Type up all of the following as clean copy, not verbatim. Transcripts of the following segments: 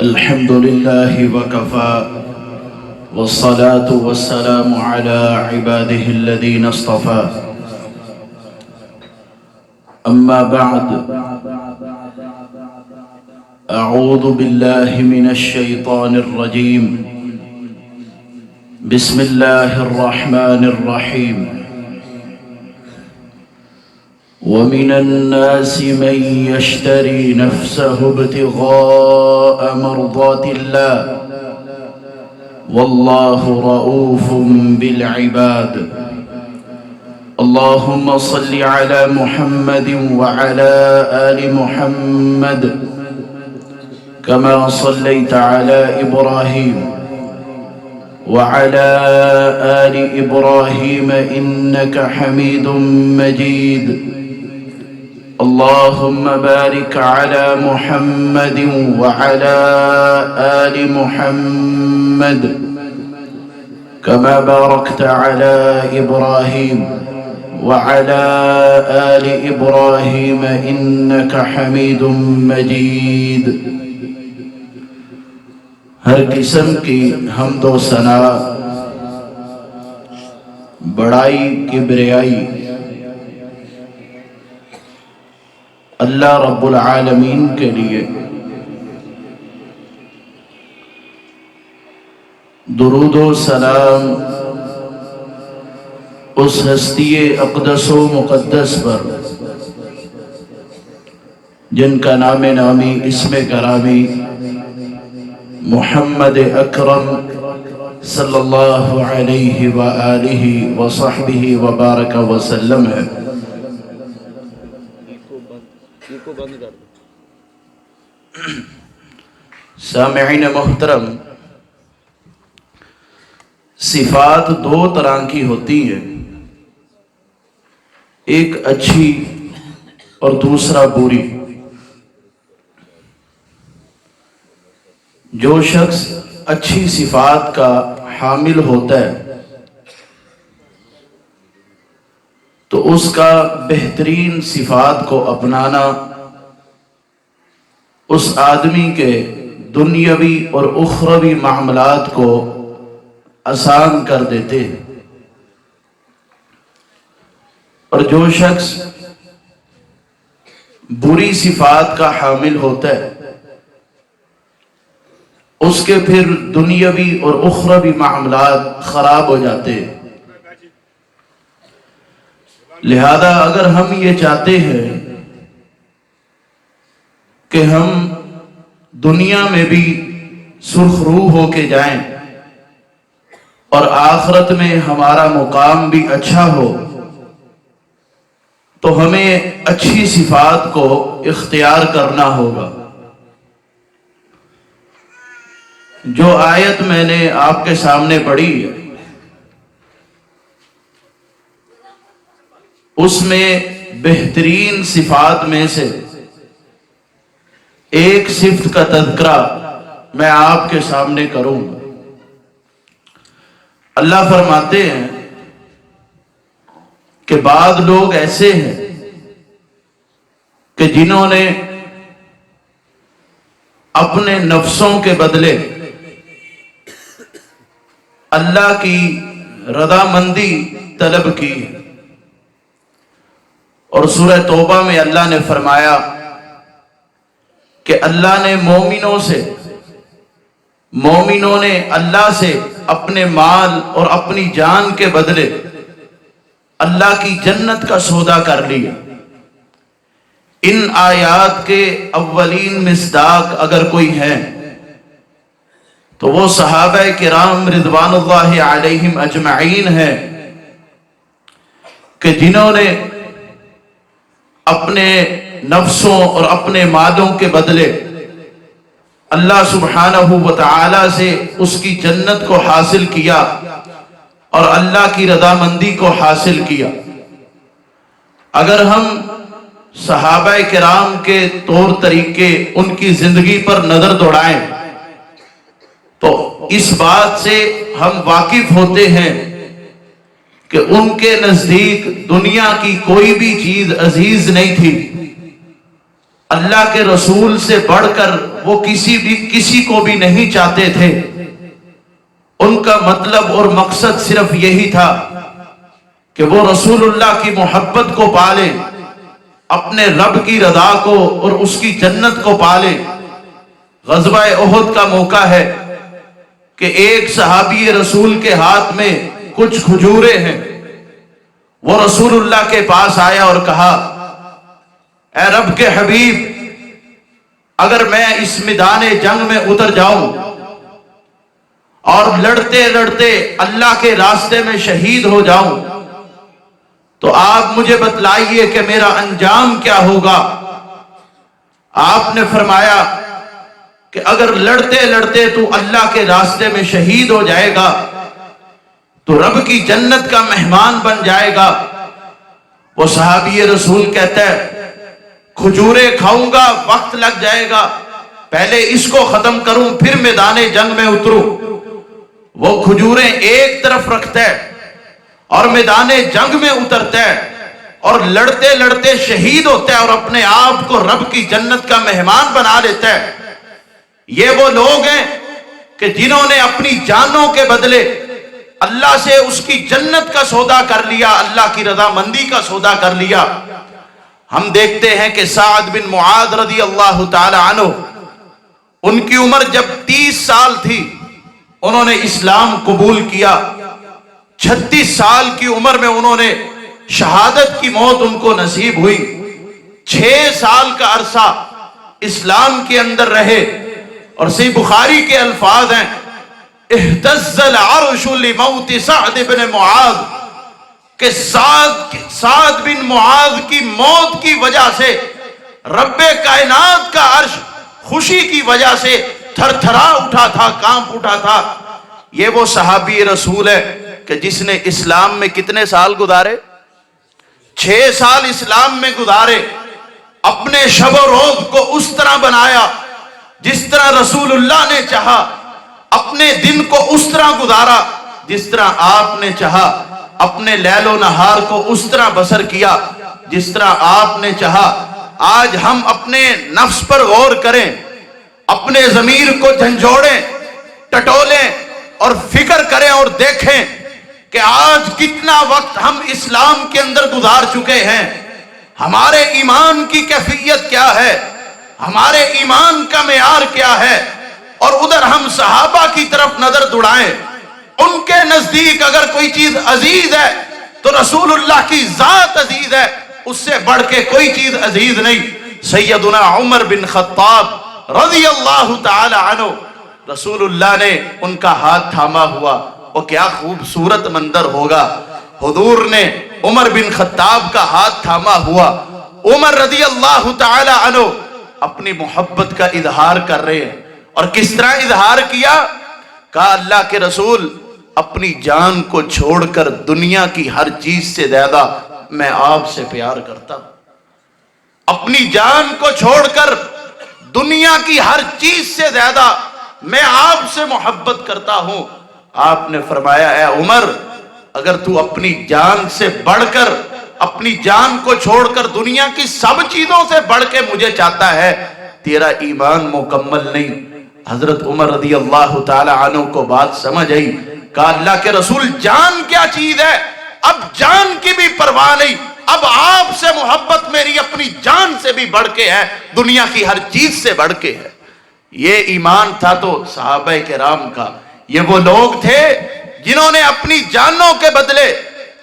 الحمد لله وكفى والصلاة والسلام على عباده الذين اصطفى أما بعد أعوذ بالله من الشيطان الرجيم بسم الله الرحمن الرحيم ومن الناس من يشتري نفسه ابتغاء مرضات الله والله رؤوف بالعباد اللهم صل على محمد وعلى آل محمد كما صليت على إبراهيم وعلى آل إبراهيم إنك حميد مجيد اللهم بارك على محمد وعلى آل محمد كما باركت على إبراهيم وعلى آل إبراهيم إنك حميد مجيد ہر قسم کی حمد و ثنا بڑائی کبریائی اللہ رب العالمین کے لیے، درود و سلام اس ہستی اقدس و مقدس پر جن کا نام نامی اسم گرامی محمد اکرم صلی اللہ علیہ وآلہ وصحبہ وبارک وسلم ہے۔ سامعین محترم، صفات دو طرح کی ہوتی ہیں، ایک اچھی اور دوسرا بری۔ جو شخص اچھی صفات کا حامل ہوتا ہے تو اس کا بہترین صفات کو اپنانا اس آدمی کے دنیاوی اور اخروی معاملات کو آسان کر دیتے ہیں، اور جو شخص بری صفات کا حامل ہوتا ہے اس کے پھر دنیاوی اور اخروی معاملات خراب ہو جاتے ہیں۔ لہذا اگر ہم یہ چاہتے ہیں کہ ہم دنیا میں بھی سرخ روح ہو کے جائیں اور آخرت میں ہمارا مقام بھی اچھا ہو، تو ہمیں اچھی صفات کو اختیار کرنا ہوگا۔ جو آیت میں نے آپ کے سامنے پڑھی ہے اس میں بہترین صفات میں سے ایک صفت کا تذکرہ میں آپ کے سامنے کروں گا۔ اللہ فرماتے ہیں کہ بعض لوگ ایسے ہیں کہ جنہوں نے اپنے نفسوں کے بدلے اللہ کی رضامندی طلب کی، اور سورہ توبہ میں اللہ نے فرمایا کہ اللہ نے مومنوں نے اللہ سے اپنے مال اور اپنی جان کے بدلے اللہ کی جنت کا سودا کر لیا۔ ان آیات کے اولین مصداق اگر کوئی ہے تو وہ صحابہ کرام رضوان اللہ علیہم اجمعین ہیں کہ جنہوں نے اپنے نفسوں اور اپنے مالوں کے بدلے اللہ سبحانہ و تعالی سے اس کی جنت کو حاصل کیا اور اللہ کی رضامندی کو حاصل کیا۔ اگر ہم صحابہ کرام کے طور طریقے ان کی زندگی پر نظر دوڑائیں تو اس بات سے ہم واقف ہوتے ہیں کہ ان کے نزدیک دنیا کی کوئی بھی چیز عزیز نہیں تھی، اللہ کے رسول سے بڑھ کر وہ کسی کو بھی نہیں چاہتے تھے۔ ان کا مطلب اور مقصد صرف یہی تھا کہ وہ رسول اللہ کی محبت کو پالیں، اپنے رب کی رضا کو اور اس کی جنت کو پالیں۔ غزوہ احد کا موقع ہے کہ ایک صحابی رسول کے ہاتھ میں کچھ کھجوریں ہیں۔ وہ رسول اللہ کے پاس آیا اور کہا، اے رب کے حبیب، اگر میں اس میدان جنگ میں اتر جاؤں اور لڑتے لڑتے اللہ کے راستے میں شہید ہو جاؤں تو آپ مجھے بتلائیے کہ میرا انجام کیا ہوگا۔ آپ نے فرمایا کہ اگر لڑتے لڑتے تو اللہ کے راستے میں شہید ہو جائے گا تو رب کی جنت کا مہمان بن جائے گا۔ وہ صحابی رسول کہتا ہے، کھجوریں کھاؤں گا وقت لگ جائے گا، پہلے اس کو ختم کروں پھر میدان جنگ میں اتروں۔ وہ کھجوریں ایک طرف رکھتا ہے اور میدان جنگ میں اترتا ہے اور لڑتے لڑتے شہید ہوتا ہے اور اپنے آپ کو رب کی جنت کا مہمان بنا لیتا ہے۔ یہ وہ لوگ ہیں کہ جنہوں نے اپنی جانوں کے بدلے اللہ سے اس کی جنت کا سودا کر لیا، اللہ کی رضا مندی کا سودا کر لیا۔ ہم دیکھتے ہیں کہ سعد بن معاذ رضی اللہ تعالی عنہ، ان کی عمر جب 30 سال تھی انہوں نے اسلام قبول کیا۔ 36 سال کی عمر میں انہوں نے شہادت کی موت ان کو نصیب ہوئی۔ 6 سال کا عرصہ اسلام کے اندر رہے، اور صحیح بخاری کے الفاظ ہیں، اہتز العرش لموت سعد بن معاذ، کہ سعد بن معاذ کی موت کی وجہ سے رب کائنات کا عرش خوشی کی وجہ سے تھر تھرا اٹھا تھا، کانپ اٹھا تھا۔ یہ وہ صحابی رسول ہے کہ جس نے اسلام میں کتنے سال گزارے؟ 6 سال اسلام میں گزارے، اپنے شب و روز کو اس طرح بنایا جس طرح رسول اللہ نے چاہا، اپنے دن کو اس طرح گزارا جس طرح آپ نے چاہا، اپنے لیل و نہار کو اس طرح بسر کیا جس طرح آپ نے چاہا۔ آج ہم اپنے نفس پر غور کریں، اپنے ضمیر کو جھنجھوڑیں، ٹٹولیں اور فکر کریں اور دیکھیں کہ آج کتنا وقت ہم اسلام کے اندر گزار چکے ہیں، ہمارے ایمان کی کیفیت کیا ہے، ہمارے ایمان کا معیار کیا ہے۔ اور ادھر ہم صحابہ کی طرف نظر دوڑائیں، ان کے نزدیک اگر کوئی چیز عزیز ہے تو رسول اللہ کی ذات عزیز ہے، اس سے بڑھ کے کوئی چیز عزیز نہیں۔ سیدنا عمر بن خطاب رضی اللہ تعالی عنہ، رسول اللہ نے ان کا ہاتھ تھاما ہوا، وہ کیا خوبصورت منظر ہوگا۔ حضور نے عمر بن خطاب کا ہاتھ تھاما ہوا، عمر رضی اللہ تعالی عنہ اپنی محبت کا اظہار کر رہے ہیں۔ اور کس طرح اظہار کیا؟ کہا، اللہ کے رسول، اپنی جان کو چھوڑ کر دنیا کی ہر چیز سے زیادہ میں آپ سے پیار کرتا ہوں۔ اپنی جان کو چھوڑ کر دنیا کی ہر چیز سے زیادہ میں آپ سے محبت کرتا ہوں۔ آپ نے فرمایا، اے عمر، اگر تو اپنی جان سے بڑھ کر، اپنی جان کو چھوڑ کر دنیا کی سب چیزوں سے بڑھ کے مجھے چاہتا ہے، تیرا ایمان مکمل نہیں۔ حضرت عمر رضی اللہ تعالی عنہ کو بات سمجھ آئی، کہا، اللہ کے رسول، جان کیا چیز ہے؟ اب جان کی بھی پرواہ نہیں، اب آپ سے محبت میری اپنی جان سے بھی بڑھ کے ہے، دنیا کی ہر چیز سے بڑھ کے ہے۔ یہ ایمان تھا تو صحابہ کرام کا۔ یہ وہ لوگ تھے جنہوں نے اپنی جانوں کے بدلے،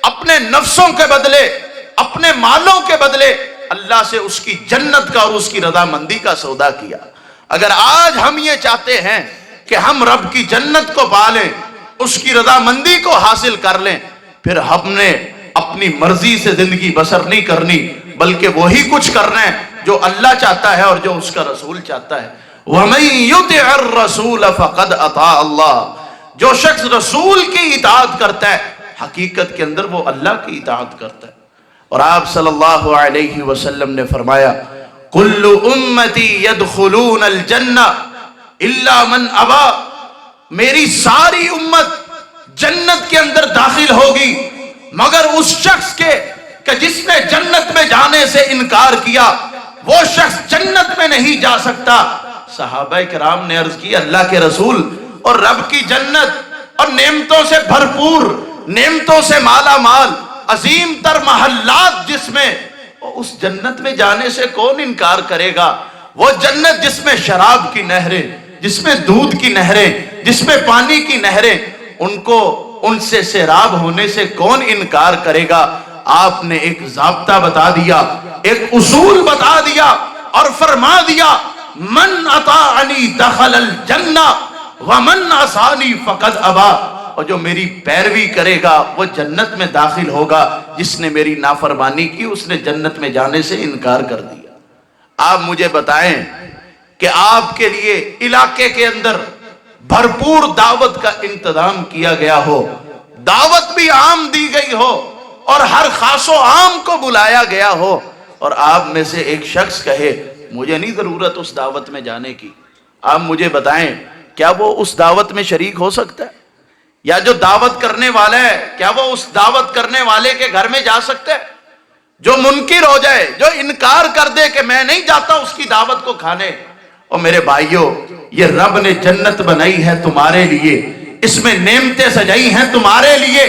اپنے نفسوں کے بدلے، اپنے مالوں کے بدلے اللہ سے اس کی جنت کا اور اس کی رضا مندی کا سودا کیا۔ اگر آج ہم یہ چاہتے ہیں کہ ہم رب کی جنت کو پالیں، اس کی رضا مندی کو حاصل کر لیں، پھر ہم نے اپنی مرضی سے زندگی بسر نہیں کرنی، بلکہ وہی کچھ کرنا ہے جو اللہ چاہتا ہے اور جو اس کا رسول چاہتا ہے۔ وَمَن يُطِعِ الرَّسُولَ فَقَدْ أَطَاعَ اللَّهَ، جو شخص رسول کی اطاعت کرتا ہے حقیقت کے اندر وہ اللہ کی اطاعت کرتا ہے۔ اور آپ صلی اللہ علیہ وسلم نے فرمایا، کل امتی یدخلون الجنہ الا من ابا، میری ساری امت جنت کے اندر داخل ہوگی مگر اس شخص کے کہ جس نے جنت میں جانے سے انکار کیا۔ وہ شخص جنت میں نہیں جا سکتا۔ صحابہ کرام نے عرض کی اللہ کے رسول، اور رب کی جنت اور نعمتوں سے بھرپور، نعمتوں سے مالا مال، عظیم تر محلات جس میں، اس جنت میں جانے سے کون انکار کرے گا؟ وہ جنت جس میں شراب کی نہریں، جس میں دودھ کی نہریں، جس میں پانی کی نہریں، ان سے سیراب ہونے سے کون انکار کرے گا؟ آپ نے ایک ضابطہ بتا دیا، ایک اصول بتا دیا اور فرما دیا من اطاعنی دخل الجنہ ومن عصانی فقد ابا، اور جو میری پیروی کرے گا وہ جنت میں داخل ہوگا، جس نے میری نافرمانی کی اس نے جنت میں جانے سے انکار کر دیا۔ آپ مجھے بتائیں کہ آپ کے لیے علاقے کے اندر بھرپور دعوت کا انتظام کیا گیا ہو، دعوت بھی عام دی گئی ہو اور ہر خاص و عام کو بلایا گیا ہو، اور آپ میں سے ایک شخص کہے مجھے نہیں ضرورت اس دعوت میں جانے کی، آپ مجھے بتائیں کیا وہ اس دعوت میں شریک ہو سکتا ہے؟ یا جو دعوت کرنے والا ہے کیا وہ اس دعوت کرنے والے کے گھر میں جا سکتا ہے؟ جو منکر ہو جائے، جو انکار کر دے کہ میں نہیں جاتا اس کی دعوت کو کھانے۔ اور میرے بھائیوں، یہ رب نے جنت بنائی ہے تمہارے لیے، اس میں نعمتیں سجائی ہیں تمہارے لیے،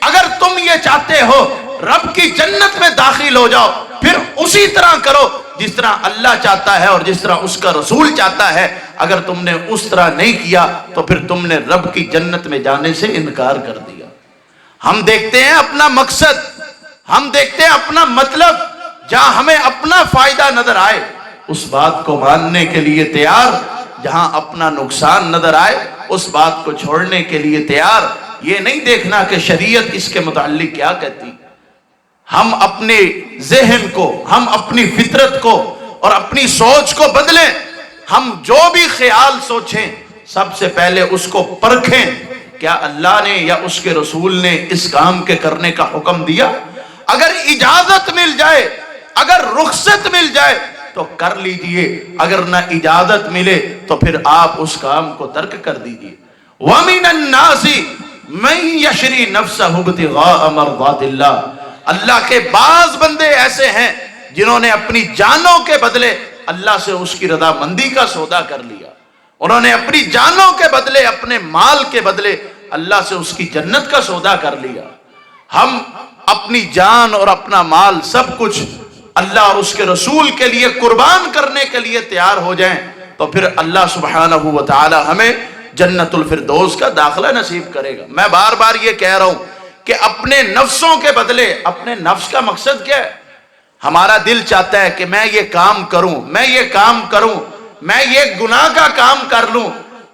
اگر تم یہ چاہتے ہو رب کی جنت میں داخل ہو جاؤ، پھر اسی طرح کرو جس طرح اللہ چاہتا ہے اور جس طرح اس کا رسول چاہتا ہے۔ اگر تم نے اس طرح نہیں کیا تو پھر تم نے رب کی جنت میں جانے سے انکار کر دیا۔ ہم دیکھتے ہیں اپنا مقصد، ہم دیکھتے ہیں اپنا مطلب، جہاں ہمیں اپنا فائدہ نظر آئے اس بات کو ماننے کے لیے تیار، جہاں اپنا نقصان نظر آئے اس بات کو چھوڑنے کے لیے تیار۔ یہ نہیں دیکھنا کہ شریعت اس کے متعلق کیا کہتی۔ ہم اپنے ذہن کو، ہم اپنی فطرت کو اور اپنی سوچ کو بدلیں۔ ہم جو بھی خیال سوچیں سب سے پہلے اس کو پرکھیں، کیا اللہ نے یا اس کے رسول نے اس کام کے کرنے کا حکم دیا؟ اگر اجازت مل جائے، اگر رخصت مل جائے تو کر لیجئے، اگر نہ اجازت ملے تو پھر آپ اس کام کو ترک کر دیجئے۔ وَمِنَ النَّاسِ مَن يَشْرِي نَفْسَهُ ابْتِغَاءَ مَرْضَاتِ اللَّهِ، اللہ کے بعض بندے ایسے ہیں جنہوں نے اپنی جانوں کے بدلے اللہ سے اس کی رضا مندی کا سودا کر لیا، انہوں نے اپنی جانوں کے بدلے، اپنے مال کے بدلے اللہ سے اس کی جنت کا سودا کر لیا۔ ہم اپنی جان اور اپنا مال سب کچھ اللہ اور اس کے رسول کے لیے قربان کرنے کے لیے تیار ہو جائیں تو پھر اللہ سبحانہ و تعالی ہمیں جنت الفردوس کا داخلہ نصیب کرے گا۔ میں بار بار یہ کہہ رہا ہوں کہ اپنے نفسوں کے بدلے، اپنے نفس کا مقصد کیا ہے؟ ہمارا دل چاہتا ہے کہ میں یہ کام کروں، میں یہ کام کروں، میں یہ گناہ کا کام کر لوں،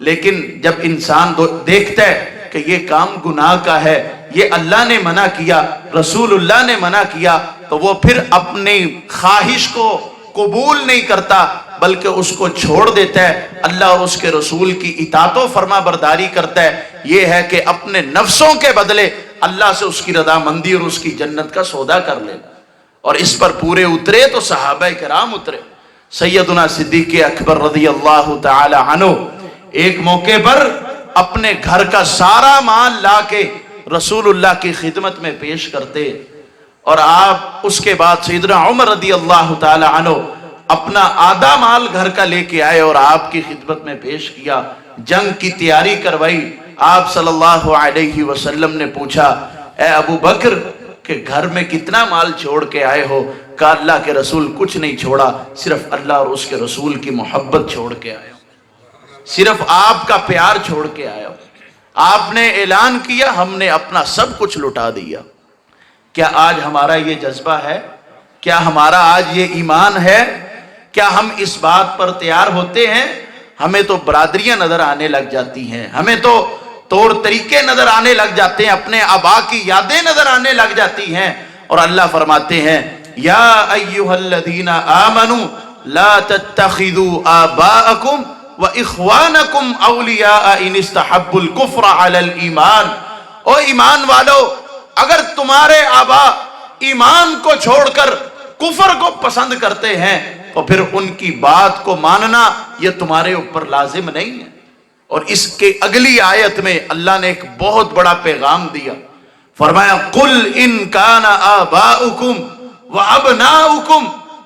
لیکن جب انسان دیکھتا ہے کہ یہ کام گناہ کا ہے، یہ اللہ نے منع کیا، رسول اللہ نے منع کیا، تو وہ پھر اپنی خواہش کو قبول نہیں کرتا بلکہ اس کو چھوڑ دیتا ہے، اللہ اور اس کے رسول کی اطاعت و فرما برداری کرتا ہے۔ یہ ہے کہ اپنے نفسوں کے بدلے اللہ سے اس کی رضا مندی اور اس کی جنت کا سودا کر لینا۔ اور اس پر پورے اترے تو صحابہ کرام اترے۔ سیدنا صدیق اکبر رضی اللہ تعالی عنہ ایک موقع پر اپنے گھر کا سارا مال لا کے رسول اللہ کی خدمت میں پیش کرتے، اور آپ اس کے بعد سیدنا عمر رضی اللہ تعالی عنہ اپنا آدھا مال گھر کا لے کے آئے اور آپ کی خدمت میں پیش کیا۔ جنگ کی تیاری کروائی، آپ صلی اللہ علیہ وسلم نے پوچھا اے ابو بکر کہ گھر میں کتنا مال چھوڑ کے آئے ہو؟ کہا اللہ کے رسول کچھ نہیں چھوڑا، صرف اللہ اور اس کے رسول کی محبت چھوڑ کے آئے ہو، صرف آپ کا پیار چھوڑ کے آئے ہو۔ آپ نے اعلان کیا ہم نے اپنا سب کچھ لٹا دیا۔ کیا آج ہمارا یہ جذبہ ہے؟ کیا ہمارا آج یہ ایمان ہے؟ کیا ہم اس بات پر تیار ہوتے ہیں؟ ہمیں تو برادریاں نظر آنے لگ جاتی ہیں، ہمیں تو طور طریقے نظر آنے لگ جاتے ہیں، اپنے آبا کی یادیں نظر آنے لگ جاتی ہیں، اور اللہ فرماتے ہیں یا ایھا الذین آمنوا لا تتخذوا آباءکم واخوانکم اولیاء ان استحبوا الکفر علی الایمان۔ او ایمان والو، اگر تمہارے آبا ایمان کو چھوڑ کر کفر کو پسند کرتے ہیں تو پھر ان کی بات کو ماننا یہ تمہارے اوپر لازم نہیں ہے۔ اور اس کے اگلی آیت میں اللہ نے ایک بہت بڑا پیغام دیا، فرمایا قل ان کان آباؤکم وابناؤکم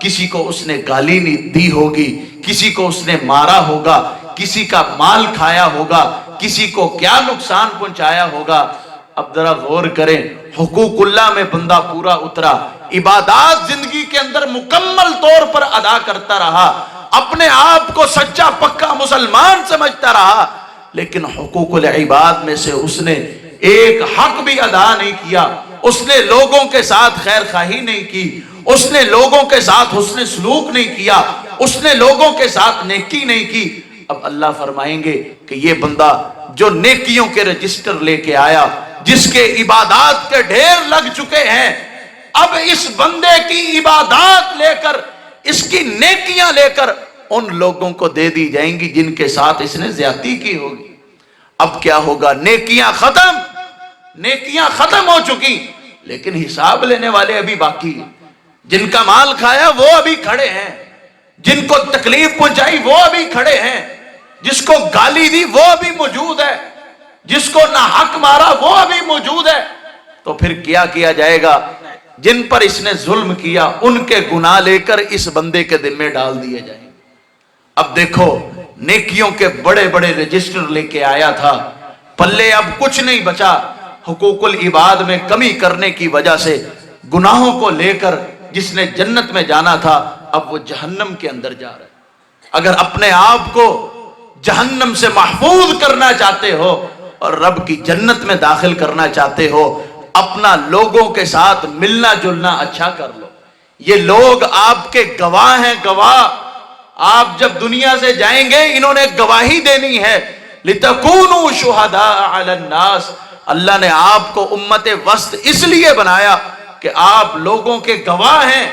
کسی کو اس نے گالی دی ہوگی، کسی کو اس نے مارا ہوگا، کسی کا مال کھایا ہوگا، کسی کو کیا نقصان پہنچایا ہوگا۔ اب ذرا غور کریں، حقوق اللہ میں بندہ پورا اترا، عبادات زندگی کے اندر مکمل طور پر ادا کرتا رہا، اپنے آپ کو سچا پکا مسلمان سمجھتا رہا، لیکن حقوق العباد میں سے اس نے ایک حق بھی ادا نہیں کیا، اس نے لوگوں کے ساتھ خیر خواہی نہیں کی، اس نے لوگوں کے ساتھ حسن سلوک نہیں کیا، اس نے لوگوں کے ساتھ نیکی نہیں کی۔ اب اللہ فرمائیں گے کہ یہ بندہ جو نیکیوں کے رجسٹر لے کے آیا، جس کے عبادات کے ڈھیر لگ چکے ہیں، اب اس بندے کی عبادات لے کر، اس کی نیکیاں لے کر ان لوگوں کو دے دی جائیں گی جن کے ساتھ اس نے زیادتی کی ہوگی۔ اب کیا ہوگا؟ نیکیاں ختم ہو چکی، لیکن حساب لینے والے ابھی باقی ہیں۔ جن کا مال کھایا وہ ابھی کھڑے ہیں، جن کو تکلیف پہنچائی وہ ابھی کھڑے ہیں، جس کو گالی دی وہ ابھی موجود ہے، جس کو ناحق مارا وہ ابھی موجود ہے۔ تو پھر کیا کیا جائے گا؟ جن پر اس نے ظلم کیا ان کے گناہ لے کر اس بندے کے ذمہ ڈال دیے جائیں۔ اب دیکھو، نیکیوں کے بڑے بڑے رجسٹر لے کے آیا تھا، پلے اب کچھ نہیں بچا۔ حقوق العباد میں کمی کرنے کی وجہ سے گناہوں کو لے کر جس نے جنت میں جانا تھا، اب وہ جہنم کے اندر جا رہا ہے۔ اگر اپنے آپ کو جہنم سے محفوظ کرنا چاہتے ہو اور رب کی جنت میں داخل کرنا چاہتے ہو، اپنا لوگوں کے ساتھ ملنا جلنا اچھا کر لو۔ یہ لوگ آپ کے گواہ ہیں، گواہ۔ آپ جب دنیا سے جائیں گے انہوں نے گواہی دینی ہے، لِتَكُونُوا شُهَدَاءَ عَلَى النَّاسِ۔ اللہ نے آپ کو امت وسط اس لیے بنایا کہ آپ لوگوں کے گواہ ہیں۔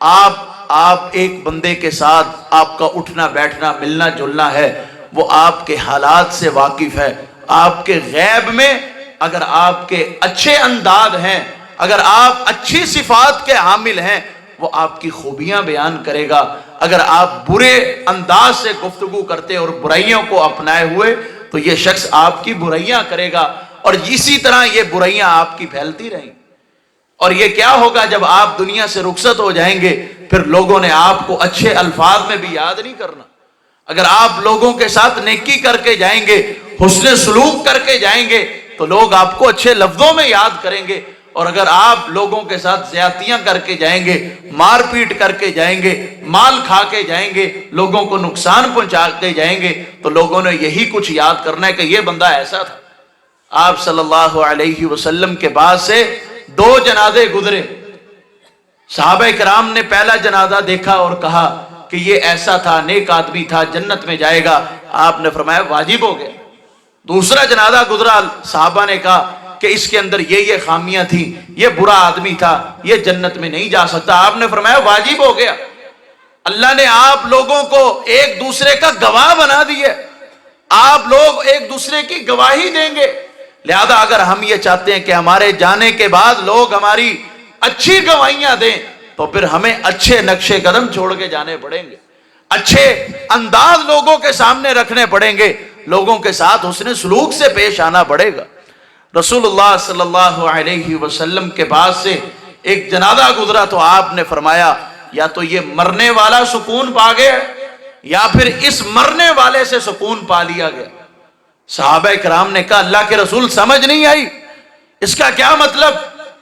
آپ ایک بندے کے ساتھ آپ کا اٹھنا بیٹھنا ملنا جلنا ہے، وہ آپ کے حالات سے واقف ہے۔ آپ کے غیب میں اگر آپ کے اچھے انداز ہیں، اگر آپ اچھی صفات کے حامل ہیں، وہ آپ کی خوبیاں بیان کرے گا۔ اگر آپ برے انداز سے گفتگو کرتے اور برائیوں کو اپنائے ہوئے تو یہ شخص آپ کی برائیاں کرے گا، اور اسی طرح یہ برائیاں آپ کی پھیلتی رہیں گی۔ اور یہ کیا ہوگا؟ جب آپ دنیا سے رخصت ہو جائیں گے پھر لوگوں نے آپ کو اچھے الفاظ میں بھی یاد نہیں کرنا۔ اگر آپ لوگوں کے ساتھ نیکی کر کے جائیں گے، حسن سلوک کر کے جائیں گے تو لوگ آپ کو اچھے لفظوں میں یاد کریں گے، اور اگر آپ لوگوں کے ساتھ زیادتیاں کر کے جائیں گے، مار پیٹ کر کے جائیں گے، مال کھا کے جائیں گے، لوگوں کو نقصان پہنچا کے جائیں گے، تو لوگوں نے یہی کچھ یاد کرنا ہے کہ یہ بندہ ایسا تھا۔ آپ صلی اللہ علیہ وسلم کے بعد سے 2 جنازے گزرے۔ صحابہ کرام نے پہلا جنازہ دیکھا اور کہا کہ یہ ایسا تھا، نیک آدمی تھا، جنت میں جائے گا۔ آپ نے فرمایا واجب ہو گیا۔ دوسرا جنازہ گزرا، صحابہ نے کہا کہ اس کے اندر یہ خامیاں تھیں، یہ برا آدمی تھا، یہ جنت میں نہیں جا سکتا۔ آپ نے فرمایا واجب ہو گیا۔ اللہ نے آپ لوگوں کو ایک دوسرے کا گواہ بنا دیے، آپ لوگ ایک دوسرے کی گواہی دیں گے۔ لہذا اگر ہم یہ چاہتے ہیں کہ ہمارے جانے کے بعد لوگ ہماری اچھی گواہیاں دیں تو پھر ہمیں اچھے نقشے قدم چھوڑ کے جانے پڑیں گے، اچھے انداز لوگوں کے سامنے رکھنے پڑیں گے، لوگوں کے ساتھ حسن سلوک سے پیش آنا پڑے گا۔ رسول اللہ صلی اللہ علیہ وسلم کے پاس سے ایک جنازہ گزرا تو آپ نے فرمایا یا تو یہ مرنے والا سکون پا گیا یا پھر اس مرنے والے سے سکون پا لیا گیا۔ صحابہ کرام نے کہا اللہ کے رسول سمجھ نہیں آئی، اس کا کیا مطلب؟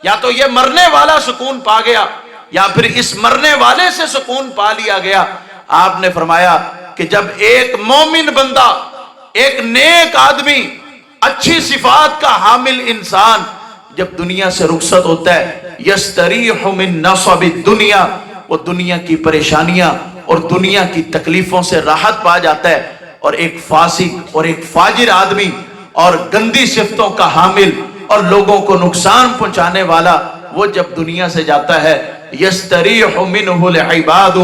یا تو یہ مرنے والا سکون پا گیا یا پھر اس مرنے والے سے سکون پا لیا گیا۔ آپ نے فرمایا کہ جب ایک مومن بندہ، ایک نیک آدمی، اچھی صفات کا حامل انسان جب دنیا سے رخصت ہوتا ہے، یستریح من نصب الدنیا، وہ دنیا کی پریشانیاں اور دنیا کی تکلیفوں سے راحت پا جاتا ہے، اور ایک فاسق اور ایک فاجر آدمی اور گندی صفتوں کا حامل اور لوگوں کو نقصان پہنچانے والا وہ جب دنیا سے جاتا ہے، یستریح منہ العباد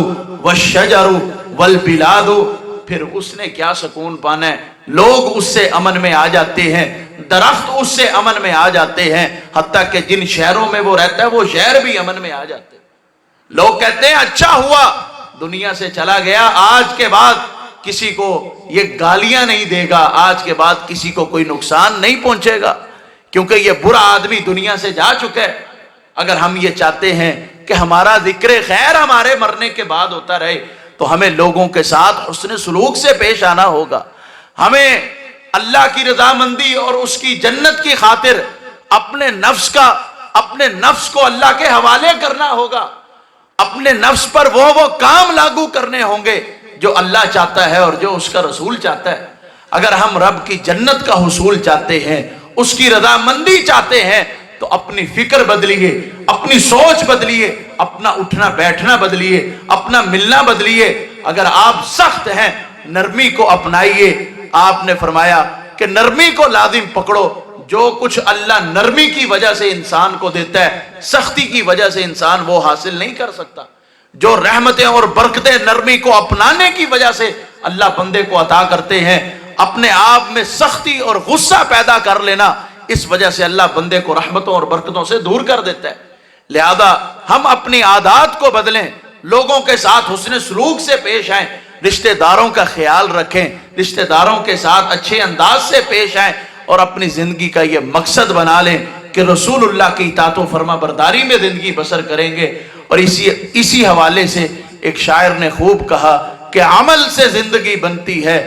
والشجر والبلاد، پھر اس نے کیا سکون پانا ہے؟ لوگ اس سے امن میں آ جاتے ہیں، درخت اس سے امن میں آ جاتے ہیں، حتیٰ کہ جن شہروں میں وہ رہتا ہے وہ شہر بھی امن میں آ جاتے ہیں۔ لوگ کہتے ہیں اچھا ہوا دنیا سے چلا گیا، آج کے بعد کسی کو یہ گالیاں نہیں دے گا، آج کے بعد کسی کو کوئی نقصان نہیں پہنچے گا، کیونکہ یہ برا آدمی دنیا سے جا چکا ہے۔ اگر ہم یہ چاہتے ہیں کہ ہمارا ذکر خیر ہمارے مرنے کے بعد ہوتا رہے، تو ہمیں لوگوں کے ساتھ حسن سلوک سے پیش آنا ہوگا. ہمیں اللہ کی رضامندی اور اس کی جنت کی خاطر اپنے نفس کو اللہ کے حوالے کرنا ہوگا. اپنے نفس پر وہ کام لاگو کرنے ہوں گے جو اللہ چاہتا ہے اور جو اس کا رسول چاہتا ہے. اگر ہم رب کی جنت کا حصول چاہتے ہیں، اس کی رضامندی چاہتے ہیں، تو اپنی فکر بدلیے، اپنی سوچ بدلیے، اپنا اٹھنا بیٹھنا بدلیے، اپنا ملنا بدلیے. اگر آپ سخت ہیں، نرمی کو اپنائیے. آپ نے فرمایا کہ نرمی کو لازم پکڑو. جو کچھ اللہ نرمی کی وجہ سے انسان کو دیتا ہے، سختی کی وجہ سے انسان وہ حاصل نہیں کر سکتا. جو رحمتیں اور برکتیں نرمی کو اپنانے کی وجہ سے اللہ بندے کو عطا کرتے ہیں، اپنے آپ میں سختی اور غصہ پیدا کر لینا، اس وجہ سے اللہ بندے کو رحمتوں اور برکتوں سے دور کر دیتا ہے. لہذا ہم اپنی عادات کو بدلیں، لوگوں کے ساتھ حسن سلوک سے پیش آئیں، رشتہ داروں کا خیال رکھیں، رشتہ داروں کے ساتھ اچھے انداز سے پیش آئیں، اور اپنی زندگی کا یہ مقصد بنا لیں کہ رسول اللہ کی اطاعت و فرما برداری میں زندگی بسر کریں گے. اور اسی حوالے سے ایک شاعر نے خوب کہا کہ عمل سے زندگی بنتی ہے،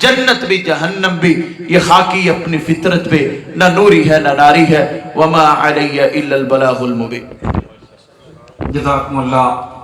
جنت بھی جہنم بھی، یہ خاکی اپنی فطرت پہ نہ نوری ہے نہ ناری ہے. وما علی الا البلاغ المبین. جزاکم اللہ.